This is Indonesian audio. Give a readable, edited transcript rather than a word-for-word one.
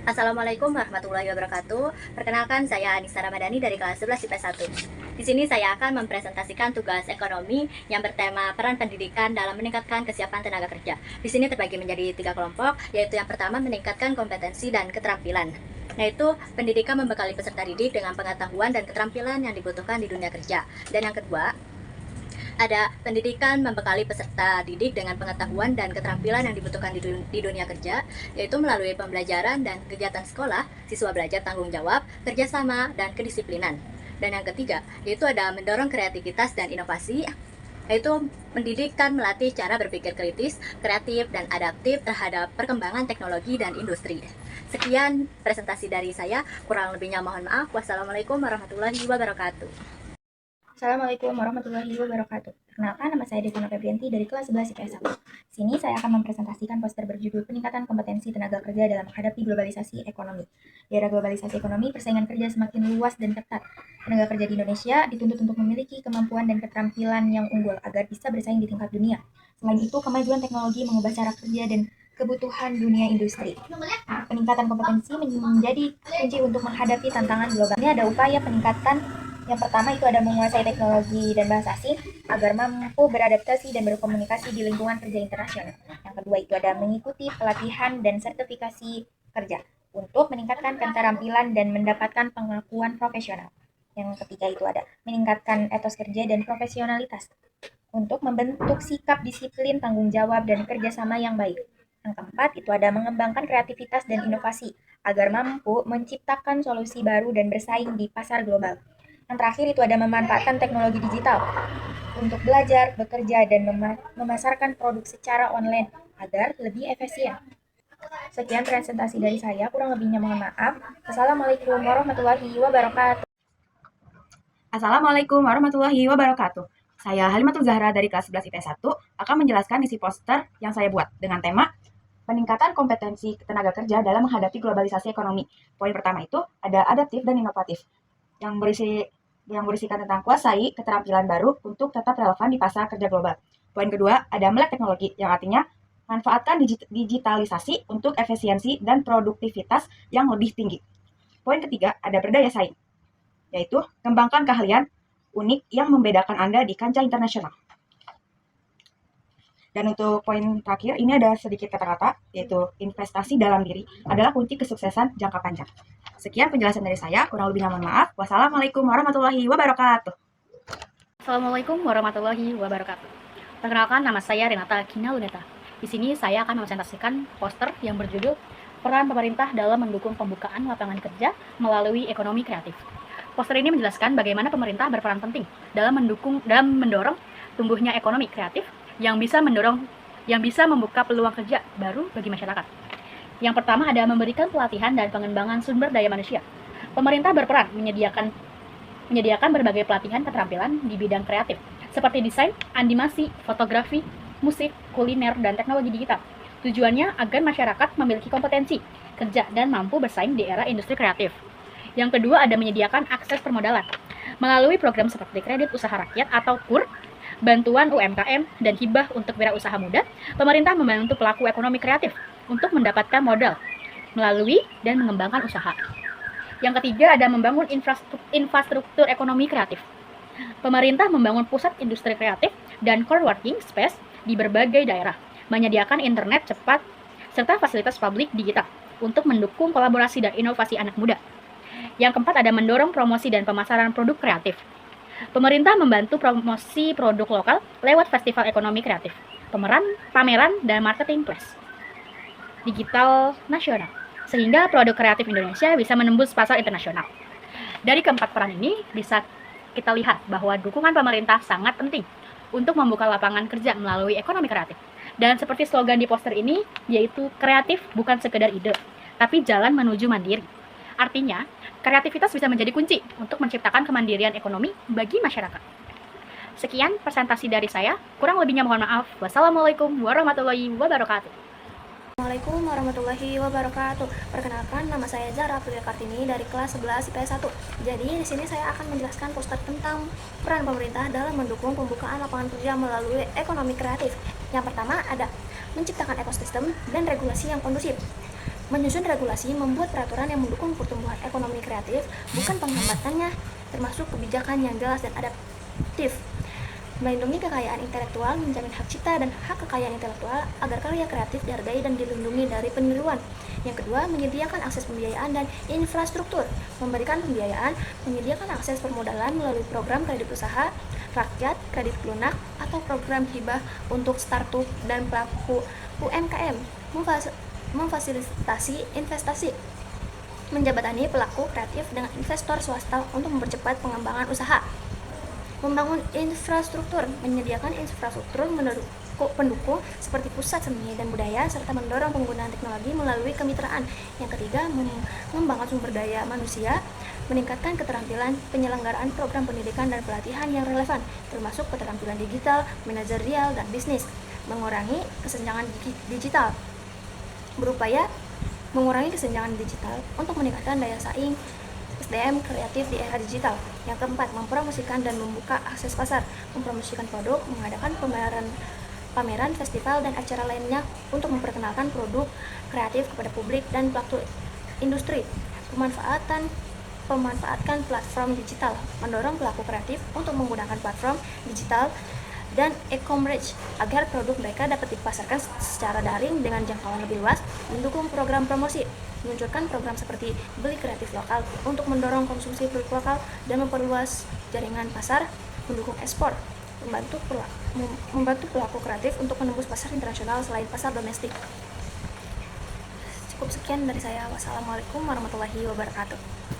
Assalamualaikum warahmatullahi wabarakatuh. Perkenalkan, saya Anissa Ramadhani dari kelas 11 IPS 1. Di sini saya akan mempresentasikan tugas ekonomi yang bertema peran pendidikan dalam meningkatkan kesiapan tenaga kerja. Di sini terbagi menjadi 3 kelompok, yaitu yang pertama meningkatkan kompetensi dan keterampilan, yaitu pendidikan membekali peserta didik dengan pengetahuan dan keterampilan yang dibutuhkan di dunia kerja. Dan yang kedua, ada pendidikan membekali peserta didik dengan pengetahuan dan keterampilan yang dibutuhkan di dunia kerja, yaitu melalui pembelajaran dan kegiatan sekolah, siswa belajar tanggung jawab, kerjasama, dan kedisiplinan. Dan yang ketiga, yaitu ada mendorong kreativitas dan inovasi, yaitu pendidikan melatih cara berpikir kritis, kreatif, dan adaptif terhadap perkembangan teknologi dan industri. Sekian presentasi dari saya, kurang lebihnya mohon maaf. Wassalamualaikum warahmatullahi wabarakatuh. Assalamualaikum warahmatullahi wabarakatuh. Perkenalkan, nama saya Devina Febrianti dari kelas 11 IPS 1. Sini saya akan mempresentasikan poster berjudul Peningkatan Kompetensi Tenaga Kerja dalam Menghadapi Globalisasi Ekonomi. Di era globalisasi ekonomi, persaingan kerja semakin luas dan ketat. Tenaga kerja di Indonesia dituntut untuk memiliki kemampuan dan keterampilan yang unggul agar bisa bersaing di tingkat dunia. Selain itu, kemajuan teknologi mengubah cara kerja dan kebutuhan dunia industri. Peningkatan kompetensi menjadi kunci untuk menghadapi tantangan global. Ini ada upaya peningkatan. Yang pertama itu ada menguasai teknologi dan bahasa asing agar mampu beradaptasi dan berkomunikasi di lingkungan kerja internasional. Yang kedua itu ada mengikuti pelatihan dan sertifikasi kerja untuk meningkatkan keterampilan dan mendapatkan pengakuan profesional. Yang ketiga itu ada meningkatkan etos kerja dan profesionalitas untuk membentuk sikap disiplin, tanggung jawab, dan kerjasama yang baik. Yang keempat itu ada mengembangkan kreativitas dan inovasi agar mampu menciptakan solusi baru dan bersaing di pasar global. Yang terakhir itu ada memanfaatkan teknologi digital untuk belajar, bekerja, dan memasarkan produk secara online agar lebih efisien. Sekian presentasi dari saya, kurang lebihnya mohon maaf. Assalamualaikum warahmatullahi wabarakatuh. Assalamualaikum warahmatullahi wabarakatuh. Saya Halimatul Zahra dari kelas 11 IPS 1 akan menjelaskan isi poster yang saya buat dengan tema peningkatan kompetensi tenaga kerja dalam menghadapi globalisasi ekonomi. Poin pertama itu ada adaptif dan inovatif yang berisikan tentang kuasai keterampilan baru untuk tetap relevan di pasar kerja global. Poin kedua ada melek teknologi yang artinya manfaatkan digitalisasi untuk efisiensi dan produktivitas yang lebih tinggi. Poin ketiga ada berdaya saing, yaitu kembangkan keahlian unik yang membedakan Anda di kancah internasional. Dan untuk poin terakhir, ini ada sedikit kata-kata, yaitu investasi dalam diri adalah kunci kesuksesan jangka panjang. Sekian penjelasan dari saya, kurang lebihnya mohon maaf. Wassalamualaikum warahmatullahi wabarakatuh. Assalamualaikum warahmatullahi wabarakatuh. Perkenalkan, nama saya Renata Kina Luneta. Di sini saya akan mempresentasikan poster yang berjudul Peran Pemerintah dalam Mendukung Pembukaan Lapangan Kerja Melalui Ekonomi Kreatif. Poster ini menjelaskan bagaimana pemerintah berperan penting dalam mendorong tumbuhnya ekonomi kreatif yang bisa membuka peluang kerja baru bagi masyarakat. Yang pertama ada memberikan pelatihan dan pengembangan sumber daya manusia. Pemerintah berperan menyediakan berbagai pelatihan keterampilan di bidang kreatif, seperti desain, animasi, fotografi, musik, kuliner, dan teknologi digital. Tujuannya agar masyarakat memiliki kompetensi kerja dan mampu bersaing di era industri kreatif. Yang kedua ada menyediakan akses permodalan. Melalui program seperti kredit usaha rakyat atau KUR, bantuan UMKM, dan hibah untuk wirausaha muda, pemerintah membantu pelaku ekonomi kreatif untuk mendapatkan modal melalui dan mengembangkan usaha. Yang ketiga ada membangun infrastruktur ekonomi kreatif. Pemerintah membangun pusat industri kreatif dan co-working space di berbagai daerah, menyediakan internet cepat, serta fasilitas publik digital untuk mendukung kolaborasi dan inovasi anak muda. Yang keempat ada mendorong promosi dan pemasaran produk kreatif. Pemerintah membantu promosi produk lokal lewat festival ekonomi kreatif, pameran, dan marketplace digital nasional, sehingga produk kreatif Indonesia bisa menembus pasar internasional. Dari keempat peran ini bisa kita lihat bahwa dukungan pemerintah sangat penting untuk membuka lapangan kerja melalui ekonomi kreatif. Dan seperti slogan di poster ini, yaitu kreatif bukan sekedar ide, tapi jalan menuju mandiri. Artinya, kreativitas bisa menjadi kunci untuk menciptakan kemandirian ekonomi bagi masyarakat. Sekian presentasi dari saya, kurang lebihnya mohon maaf. Wassalamualaikum warahmatullahi wabarakatuh. Assalamualaikum warahmatullahi wabarakatuh. Perkenalkan, nama saya Zara Priya Kartini dari kelas 11 IPS 1. Jadi di sini saya akan menjelaskan poster tentang peran pemerintah dalam mendukung pembukaan lapangan kerja melalui ekonomi kreatif. Yang pertama ada menciptakan ekosistem dan regulasi yang kondusif. Menyusun regulasi membuat peraturan yang mendukung pertumbuhan ekonomi kreatif, bukan penghambatannya, termasuk kebijakan yang jelas dan adaptif. Melindungi kekayaan intelektual, menjamin hak cipta dan hak kekayaan intelektual agar karya kreatif dihargai dan dilindungi dari peniruan. Yang kedua, menyediakan akses pembiayaan dan infrastruktur. Memberikan pembiayaan, menyediakan akses permodalan melalui program kredit usaha rakyat, kredit lunak, atau program hibah untuk startup dan pelaku UMKM. Memfasilitasi investasi, menjabatani pelaku kreatif dengan investor swasta untuk mempercepat pengembangan usaha. Membangun infrastruktur, menyediakan infrastruktur pendukung seperti pusat seni dan budaya, serta mendorong penggunaan teknologi melalui kemitraan. Yang ketiga, membangun sumber daya manusia, meningkatkan keterampilan penyelenggaraan program pendidikan dan pelatihan yang relevan, termasuk keterampilan digital, manajerial, dan bisnis. Mengurangi kesenjangan digital, berupaya mengurangi kesenjangan digital untuk meningkatkan daya saing SDM kreatif di era digital. Yang keempat, mempromosikan dan membuka akses pasar, mempromosikan produk, mengadakan pameran, festival, dan acara lainnya untuk memperkenalkan produk kreatif kepada publik dan pelaku industri. Pemanfaatkan platform digital, mendorong pelaku kreatif untuk menggunakan platform digital dan e-commerce agar produk mereka dapat dipasarkan secara daring dengan jangkauan lebih luas, mendukung program promosi, meluncurkan program seperti beli kreatif lokal untuk mendorong konsumsi produk lokal dan memperluas jaringan pasar, mendukung ekspor, membantu pelaku kreatif untuk menembus pasar internasional selain pasar domestik. Cukup sekian dari saya. Wassalamualaikum warahmatullahi wabarakatuh.